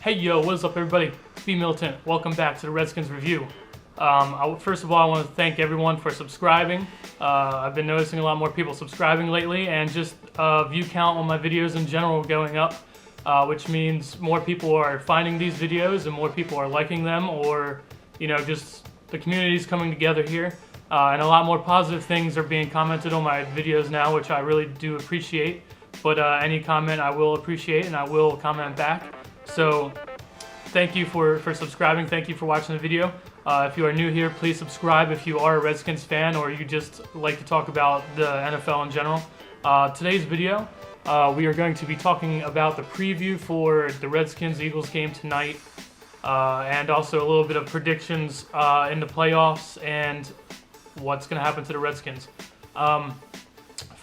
Hey yo, what's up everybody? B Militant, welcome back to the Redskins review. First of all, I want to thank everyone for subscribing. I've been noticing a lot more people subscribing lately, and just view count on my videos in general going up, which means more people are finding these videos and more people are liking them, or just the community's coming together here. And a lot more positive things are being commented on my videos now, which I really do appreciate. But any comment I will appreciate, and I will comment back. So thank you for subscribing. Thank you for watching the video. If you are new here, please subscribe if you are a Redskins fan or you just like to talk about the NFL in general. Today's video, we are going to be talking about the preview for the Redskins-Eagles game tonight, and also a little bit of predictions in the playoffs and what's going to happen to the Redskins.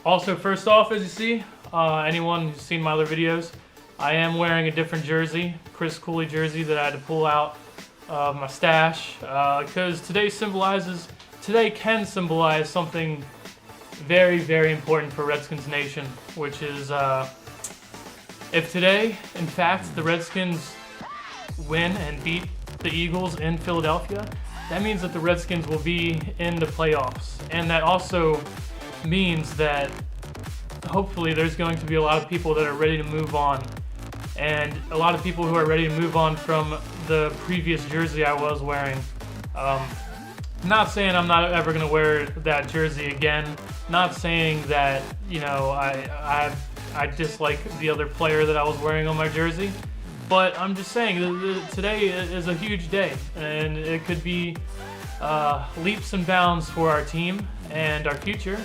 Also, first off, as you see, anyone who's seen my other videos, I am wearing a different jersey, Chris Cooley jersey that I had to pull out of my stash, because today can symbolize something very, very important for Redskins Nation, which is if today, in fact, the Redskins win and beat the Eagles in Philadelphia, that means that the Redskins will be in the playoffs, and that also means that hopefully there's going to be a lot of people that are ready to move on, and a lot of people who are ready to move on from the previous jersey I was wearing. Not saying I'm not ever going to wear that jersey again, not saying that I dislike the other player that I was wearing on my jersey, but I'm just saying that today is a huge day, and it could be leaps and bounds for our team and our future.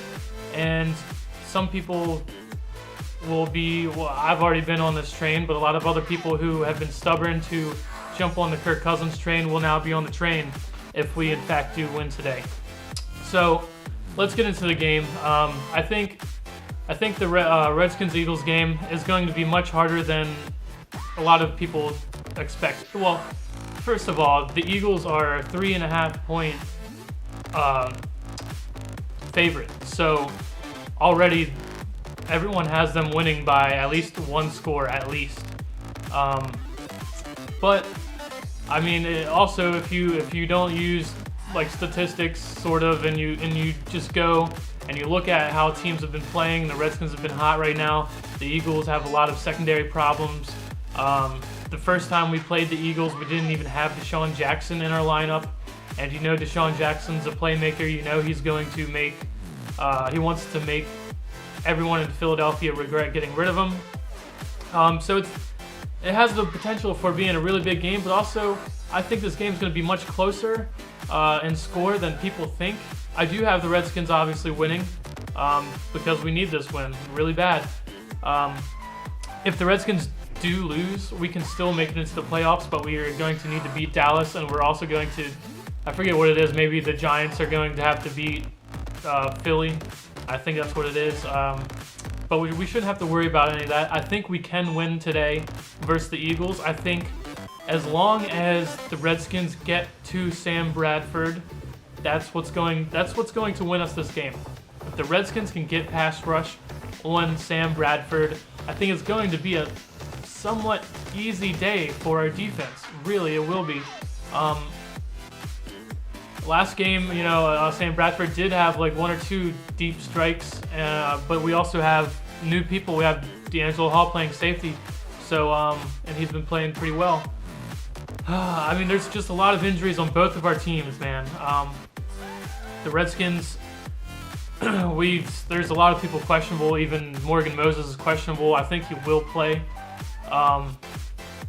And some people will be, well, I've already been on this train, but a lot of other people who have been stubborn to jump on the Kirk Cousins train will now be on the train if we in fact do win today. So let's get into the game. I think the Redskins-Eagles game is going to be much harder than a lot of people expect. Well, first of all, the Eagles are a 3.5 point favorite, so already everyone has them winning by at least one score at least. But I mean, also if you don't use like statistics sort of, and you just go and you look at how teams have been playing, the Redskins have been hot right now. The Eagles have a lot of secondary problems. The first time we played the Eagles, we didn't even have Deshaun Jackson in our lineup, and Deshaun Jackson's a playmaker. He's going to make he wants to make everyone in Philadelphia regret getting rid of him. So it has the potential for being a really big game, but also I think this game is going to be much closer in score than people think. I do have the Redskins obviously winning because we need this win really bad. If the Redskins do lose, we can still make it into the playoffs, but we are going to need to beat Dallas, and we're also going to, I forget what it is, maybe the Giants are going to have to beat Philly. I think that's what it is. But we shouldn't have to worry about any of that. I think we can win today versus the Eagles. I think as long as the Redskins get to Sam Bradford, that's what's going to win us this game. If the Redskins can get pass rush on Sam Bradford, I think it's going to be a somewhat easy day for our defense. Really, it will be. Last game, Sam Bradford did have like one or two deep strikes, but we also have new people. We have D'Angelo Hall playing safety, so and he's been playing pretty well. I mean, there's just a lot of injuries on both of our teams, man. The Redskins, there's a lot of people questionable. Even Morgan Moses is questionable. I think he will play.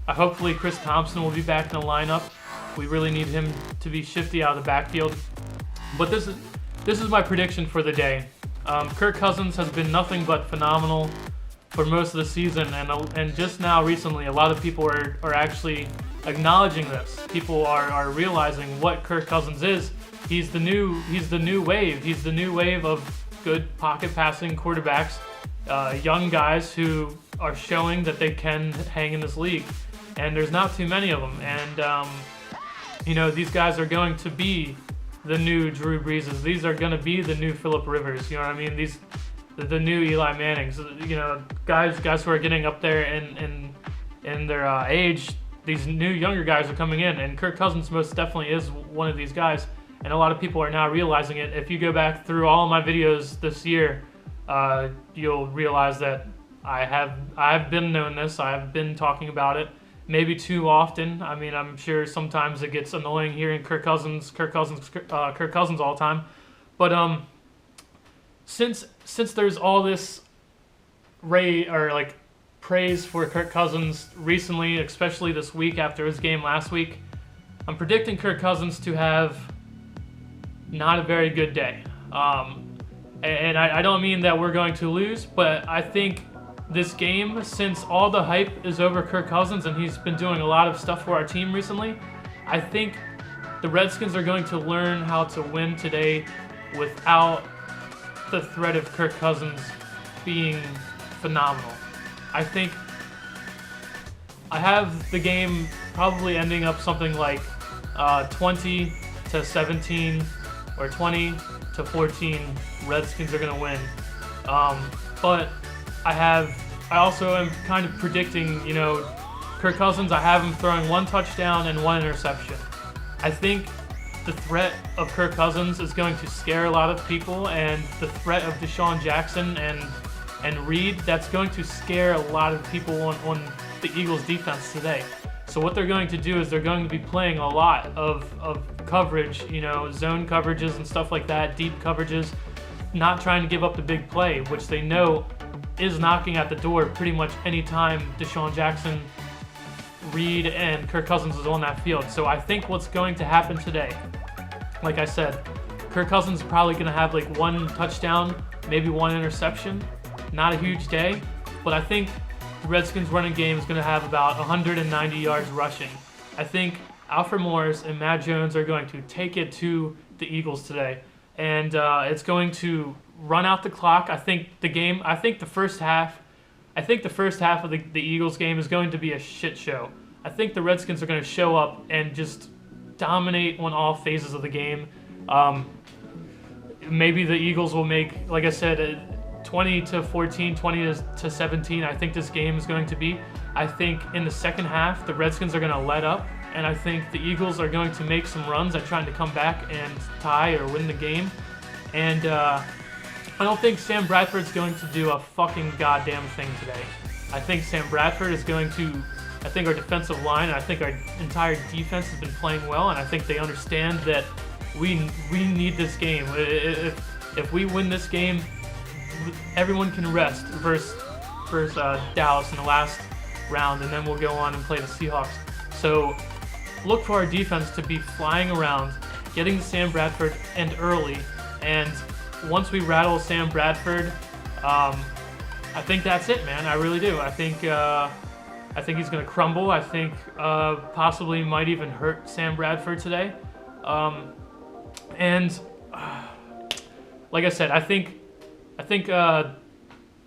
Hopefully Chris Thompson will be back in the lineup. We really need him to be shifty out of the backfield. But this is my prediction for the day. Kirk Cousins has been nothing but phenomenal for most of the season, and just now recently, a lot of people are actually acknowledging this. People are realizing what Kirk Cousins is. He's the new wave. He's the new wave of good pocket passing quarterbacks, young guys who are showing that they can hang in this league. And there's not too many of them. And these guys are going to be the new Drew Breeses. These are going to be the new Phillip Rivers. You know what I mean? The new Eli Mannings. Guys who are getting up there in their age these new younger guys are coming in, and Kirk Cousins most definitely is one of these guys. And a lot of people are now realizing it. If you go back through all of my videos this year, you'll realize that I've been knowing this. I've been talking about it, maybe too often. I mean, I'm sure sometimes it gets annoying hearing Kirk Cousins all the time. But since there's all this praise for Kirk Cousins recently, especially this week after his game last week, I'm predicting Kirk Cousins to have not a very good day. And I don't mean that we're going to lose, but I think this game, since all the hype is over Kirk Cousins and he's been doing a lot of stuff for our team recently, I think the Redskins are going to learn how to win today without the threat of Kirk Cousins being phenomenal. I think I have the game probably ending up something like 20-17 or 20-14. Redskins are going to win. But I also am kind of predicting, Kirk Cousins, I have him throwing 1 touchdown and 1 interception. I think the threat of Kirk Cousins is going to scare a lot of people, and the threat of Deshaun Jackson and Reed, that's going to scare a lot of people on the Eagles defense today. So what they're going to do is they're going to be playing a lot of coverage, zone coverages and stuff like that, deep coverages, not trying to give up the big play, which they know is knocking at the door pretty much any time Deshaun Jackson, Reed, and Kirk Cousins is on that field. So I think what's going to happen today, like I said, Kirk Cousins is probably going to have like 1 touchdown, maybe 1 interception. Not a huge day, but I think the Redskins running game is going to have about 190 yards rushing. I think Alfred Morris and Matt Jones are going to take it to the Eagles today, and it's going to run out the clock. I think the first half of the Eagles game is going to be a shit show. I think the Redskins are going to show up and just dominate on all phases of the game. Maybe the Eagles will make, like I said, 20-14, 20-17. I think this game is going to be. I think in the second half, the Redskins are going to let up, and I think the Eagles are going to make some runs at trying to come back and tie or win the game. And I don't think Sam Bradford's going to do a fucking goddamn thing today. I think Sam Bradford is going to. I think our defensive line and I think our entire defense has been playing well, and I think they understand that we need this game. If we win this game, everyone can rest versus Dallas in the last round, and then we'll go on and play the Seahawks. So look for our defense to be flying around, getting to Sam Bradford and early, and once we rattle Sam Bradford, I think that's it, man. I really do. I think he's going to crumble. I think possibly might even hurt Sam Bradford today. And like I said, I think I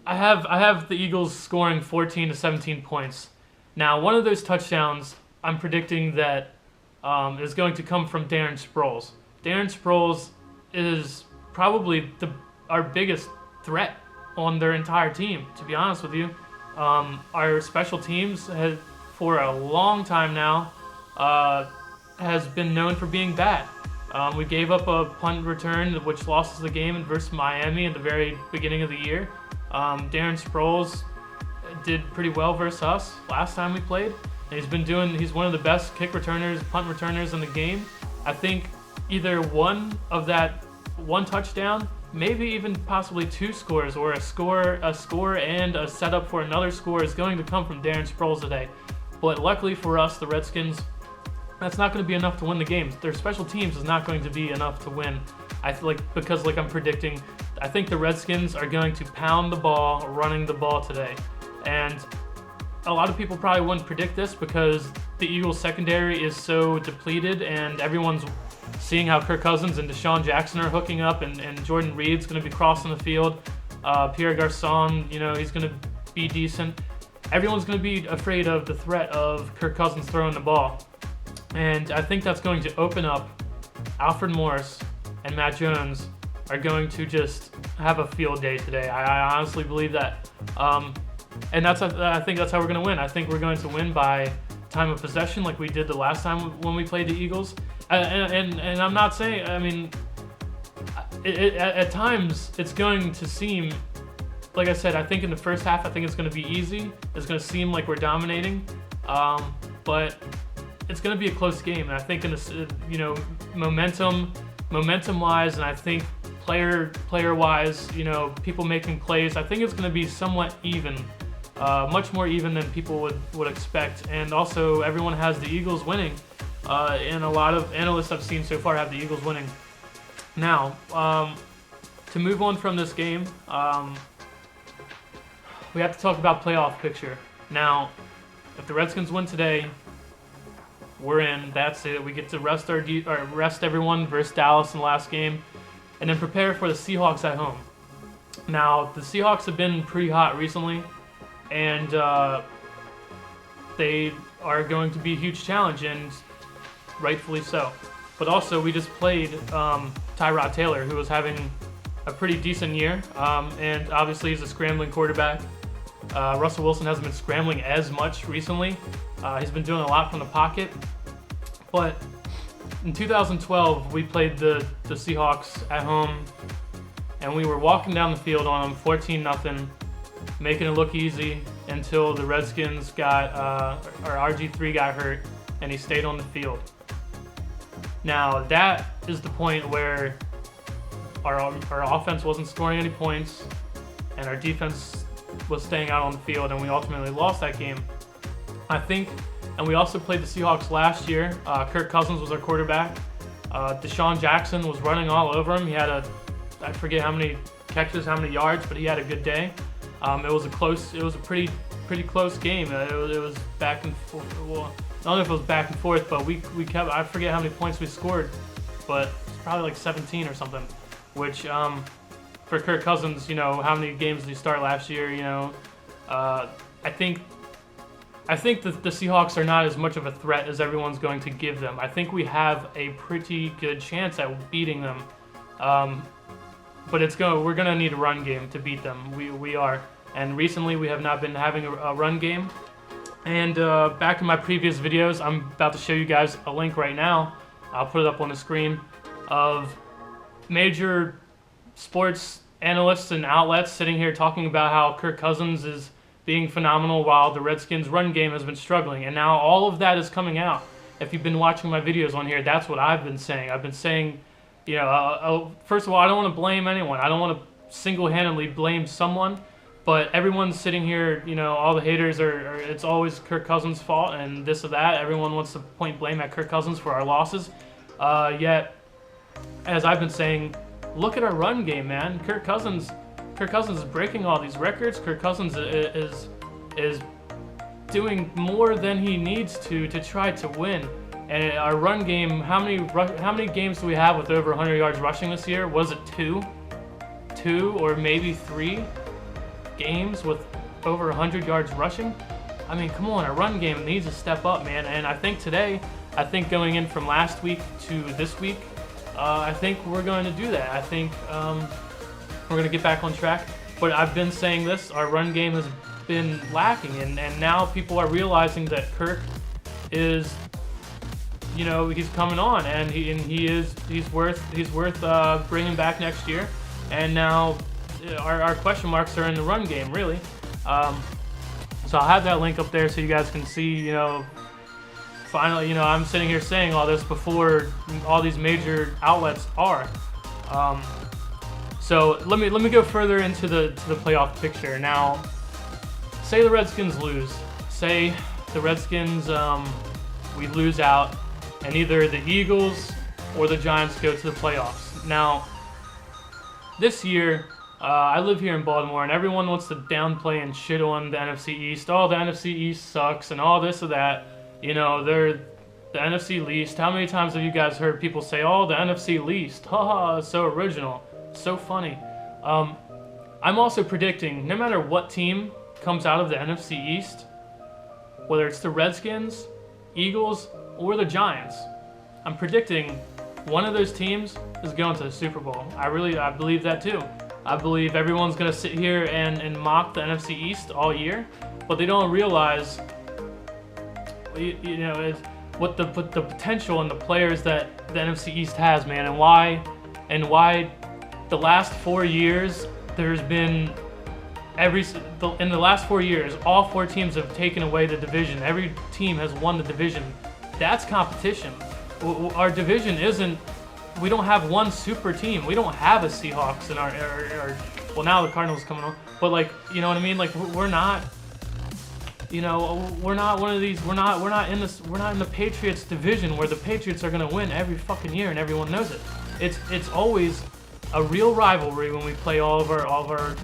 have the Eagles scoring 14-17 points. Now, one of those touchdowns, I'm predicting that is going to come from Darren Sproles. Darren Sproles is probably our biggest threat on their entire team, to be honest with you. Our special teams has, for a long time now, has been known for being bad. We gave up a punt return, which lost us the game versus Miami at the very beginning of the year. Darren Sproles did pretty well versus us last time we played. And he's one of the best kick returners, punt returners in the game. I think either one touchdown, maybe even possibly 2 scores, or a score and a setup for another score is going to come from Darren Sproles today. But luckily for us, the Redskins, that's not going to be enough to win the game. Their special teams is not going to be enough to win. Because I'm predicting, I think the Redskins are going to pound the ball, running the ball today. And a lot of people probably wouldn't predict this because the Eagles secondary is so depleted, and everyone's seeing how Kirk Cousins and Deshaun Jackson are hooking up, and Jordan Reed's going to be crossing the field. Pierre Garçon, he's going to be decent. Everyone's going to be afraid of the threat of Kirk Cousins throwing the ball. And I think that's going to open up. Alfred Morris and Matt Jones are going to just have a field day today. I honestly believe that. And I think that's how we're going to win. I think we're going to win by time of possession like we did the last time when we played the Eagles. And I'm not saying, I mean, at times it's going to seem, like I said, I think in the first half, I think it's going to be easy. It's going to seem like we're dominating, but it's going to be a close game. And I think in this, you know, momentum-wise, and I think player-wise, you know, people making plays, I think it's going to be somewhat even, much more even than people would expect. And also, everyone has the Eagles winning, and a lot of analysts I've seen so far have the Eagles winning. Now, to move on from this game, we have to talk about playoff picture. Now, if the Redskins win today, we're in. That's it. We get to rest rest everyone versus Dallas in the last game, and then prepare for the Seahawks at home. Now, the Seahawks have been pretty hot recently, and they are going to be a huge challenge, and rightfully so. But also, we just played Tyrod Taylor, who was having a pretty decent year, and obviously he's a scrambling quarterback. Russell Wilson hasn't been scrambling as much recently. He's been doing a lot from the pocket. But in 2012, we played the Seahawks at home, and we were walking down the field on them 14-0, making it look easy until the Redskins got, or RG3 got hurt, and he stayed on the field. Now, that is the point where our offense wasn't scoring any points, and our defense was staying out on the field, and we ultimately lost that game. I think, and we also played the Seahawks last year. Kirk Cousins was our quarterback. Deshaun Jackson was running all over him. He had I forget how many catches, how many yards, but he had a good day. It was a pretty close game. It was back and forth. Well, I don't know if it was back and forth, but we kept, I forget how many points we scored, but it's probably like 17 or something, which, for Kirk Cousins, you know, how many games did he start last year, you know, I think that the Seahawks are not as much of a threat as everyone's going to give them. I think we have a pretty good chance at beating them, but we're going to need a run game to beat them. We are, and recently we have not been having a run game. And back in my previous videos, I'm about to show you guys a link right now. I'll put it up on the screen of major sports analysts and outlets sitting here talking about how Kirk Cousins is being phenomenal while the Redskins' run game has been struggling. And now all of that is coming out. If you've been watching my videos on here, that's what I've been saying. I've been saying, you know, first of all, I don't want to blame anyone. I don't want to single-handedly blame someone. But everyone's sitting here, you know, all the haters it's always Kirk Cousins' fault and this or that. Everyone wants to point blame at Kirk Cousins for our losses. Yet, as I've been saying, look at our run game, man. Kirk Cousins is breaking all these records. Kirk Cousins is doing more than he needs to try to win. And our run game, how many games do we have with over 100 yards rushing this year? Was it two or maybe 3? Games with over 100 yards rushing? I mean, come on, our run game needs to step up, man. And I think today, going in from last week to this week, I think we're going to do that. I think we're going to get back on track. But I've been saying this, our run game has been lacking, and now people are realizing that Kirk is, you know, he's coming on, and he's worth bringing back next year. And now our question marks are in the run game, really. So I'll have that link up there so you guys can see, you know, finally, you know, I'm sitting here saying all this before all these major outlets are. So let me go further into the playoff picture. Now, say the Redskins lose. Say the Redskins, we lose out, and either the Eagles or the Giants go to the playoffs. Now, this year, I live here in Baltimore, and everyone wants to downplay and shit on the NFC East. Oh, the NFC East sucks, and all this or that. You know, they're the NFC least. How many times have you guys heard people say, oh, the NFC least? Haha, so original. So funny. I'm also predicting, no matter what team comes out of the NFC East, whether it's the Redskins, Eagles, or the Giants, I'm predicting one of those teams is going to the Super Bowl. I believe that too. I believe everyone's going to sit here and mock the NFC East all year, but they don't realize you know, is what the potential and the players that the NFC East has, man, and why the last 4 years there's been in the last 4 years, all 4 teams have taken away the division. Every team has won the division. That's competition. Our division isn't. We don't have one super team. We don't have a Seahawks in our well, now the Cardinals coming on, but like, you know what I mean? Like, we're not. You know, we're not one of these. We're not in the Patriots division where the Patriots are gonna win every fucking year and everyone knows it. It's always a real rivalry when we play all of our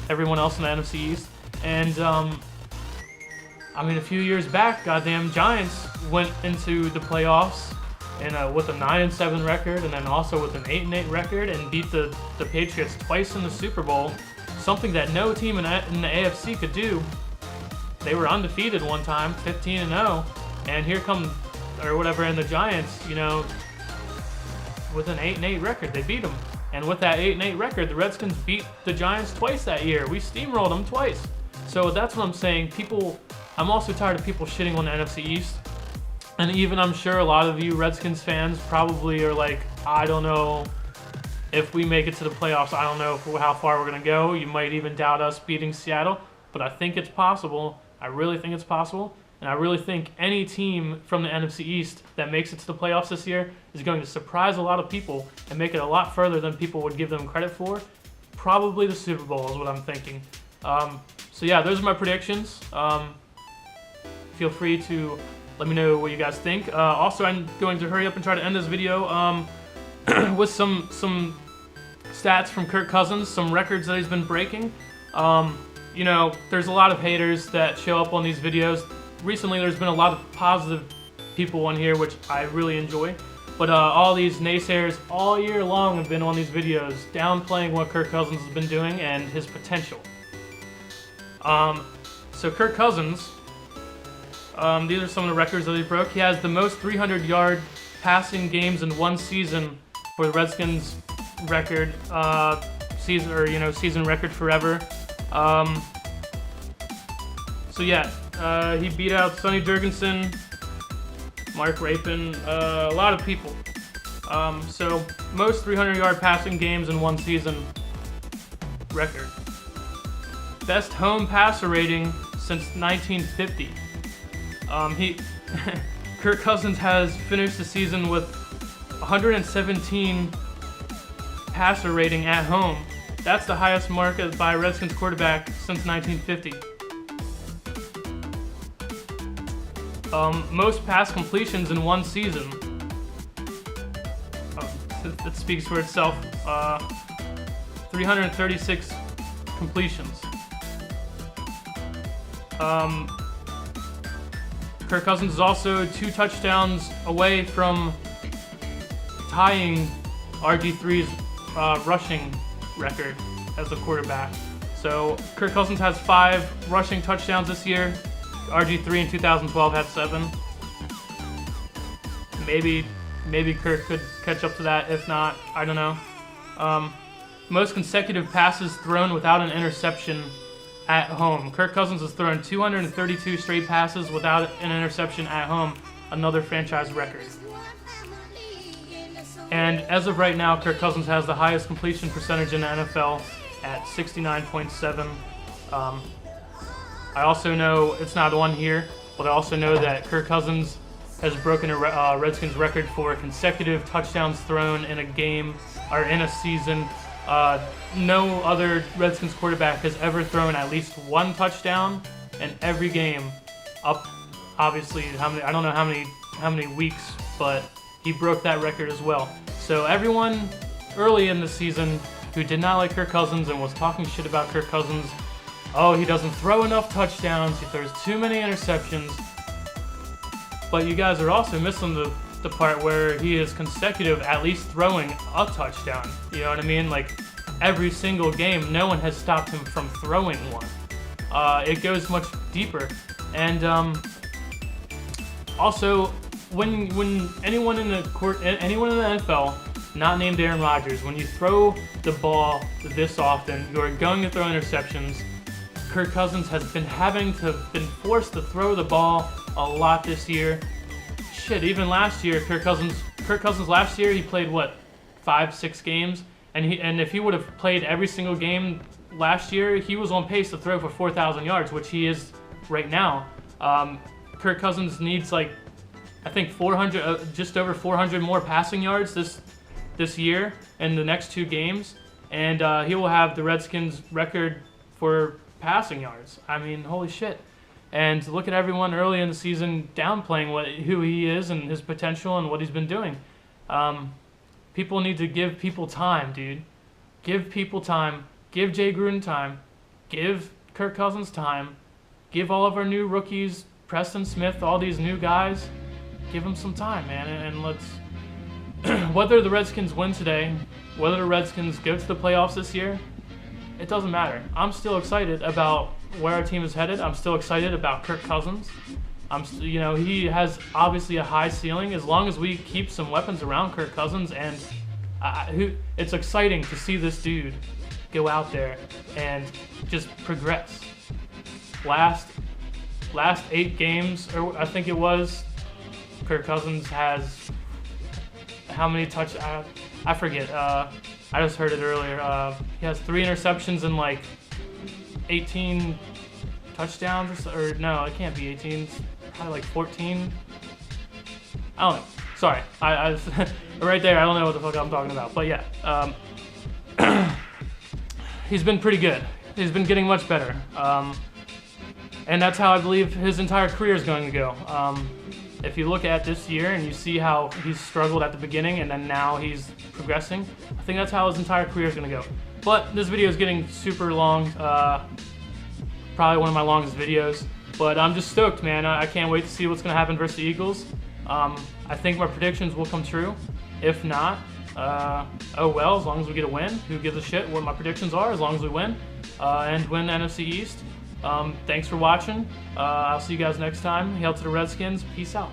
everyone else in the NFC East. And I mean, a few years back, goddamn Giants went into the playoffs and with a 9-7 record, and then also with an 8-8 record, and beat the Patriots twice in the Super Bowl. Something that no team in the AFC could do. They were undefeated one time, 15-0, and here come and the Giants, you know, with an 8-8 record, they beat them. And with that 8-8 record, the Redskins beat the Giants twice that year. We steamrolled them twice. So that's what I'm saying. I'm also tired of people shitting on the NFC East. And even I'm sure a lot of you Redskins fans probably are like, I don't know if we make it to the playoffs. I don't know how far we're going to go. You might even doubt us beating Seattle. But I think it's possible. I really think it's possible. And I really think any team from the NFC East that makes it to the playoffs this year is going to surprise a lot of people and make it a lot further than people would give them credit for. Probably the Super Bowl is what I'm thinking. So yeah, those are my predictions. Feel free to let me know what you guys think. Also, I'm going to hurry up and try to end this video with some stats from Kirk Cousins, some records that he's been breaking. You know, there's a lot of haters that show up on these videos. Recently, there's been a lot of positive people on here, which I really enjoy. But all these naysayers all year long have been on these videos, downplaying what Kirk Cousins has been doing and his potential. So Kirk Cousins, these are some of the records that he broke. He has the most 300-yard passing games in one season for the Redskins record, season record forever. So yeah. He beat out Sonny Jurgensen, Mark Rapin, a lot of people. So most 300-yard passing games in one season record. Best home passer rating since 1950. Kirk Cousins has finished the season with 117 passer rating at home. That's the highest mark by a Redskins quarterback since 1950. Most pass completions in one season. It speaks for itself. 336 completions. Kirk Cousins is also 2 touchdowns away from tying RG3's rushing record as a quarterback. So Kirk Cousins has 5 rushing touchdowns this year. RG3 in 2012 had 7. Maybe Kirk could catch up to that. If not, I don't know. Most consecutive passes thrown without an interception at home. Kirk Cousins has thrown 232 straight passes without an interception at home. Another franchise record. And as of right now, Kirk Cousins has the highest completion percentage in the NFL at 69.7. I also know it's not on here, but I also know that Kirk Cousins has broken a Redskins record for consecutive touchdowns thrown in a game or in a season. No other Redskins quarterback has ever thrown at least 1 touchdown in every game. Up, obviously, I don't know how many weeks, but he broke that record as well. So everyone early in the season who did not like Kirk Cousins and was talking shit about Kirk Cousins, oh, he doesn't throw enough touchdowns, he throws too many interceptions. But you guys are also missing the part where he is consecutive at least throwing a touchdown. You know what I mean? Like, every single game, no one has stopped him from throwing one. It goes much deeper. And also, when anyone in the NFL, not named Aaron Rodgers, when you throw the ball this often, you are going to throw interceptions. Kirk Cousins has been forced to throw the ball a lot this year. Shit, even last year, Kirk Cousins last year, he played what, 5-6 games, and if he would have played every single game last year, he was on pace to throw for 4,000 yards, which he is right now. Kirk Cousins needs like, I think 400, just over 400 more passing yards this year in the next 2 games, and he will have the Redskins record for passing yards. I mean, holy shit. And look at everyone early in the season downplaying who he is and his potential and what he's been doing. People need to give people time, dude. Give people time. Give Jay Gruden time. Give Kirk Cousins time. Give all of our new rookies, Preston Smith, all these new guys, give them some time, man. And let's, whether the Redskins win today, whether the Redskins go to the playoffs this year, it doesn't matter. I'm still excited about where our team is headed. I'm still excited about Kirk Cousins. He has obviously a high ceiling as long as we keep some weapons around Kirk Cousins, and it's exciting to see this dude go out there and just progress. Last 8 games, or I think it was, Kirk Cousins has how many I forget. I just heard it earlier. He has 3 interceptions and like 18 touchdowns, or no, it can't be 18. It's probably like 14. I don't know. Sorry, I right there. I don't know what the fuck I'm talking about. But yeah, he's been pretty good. He's been getting much better, and that's how I believe his entire career is going to go. If you look at this year and you see how he's struggled at the beginning and then now he's progressing, I think that's how his entire career is going to go. But this video is getting super long, probably one of my longest videos. But I'm just stoked, man. I can't wait to see what's going to happen versus the Eagles. I think my predictions will come true. If not, oh well, as long as we get a win. Who gives a shit what my predictions are, as long as we win and win the NFC East. Thanks for watching. I'll see you guys next time. Hail to the Redskins. Peace out.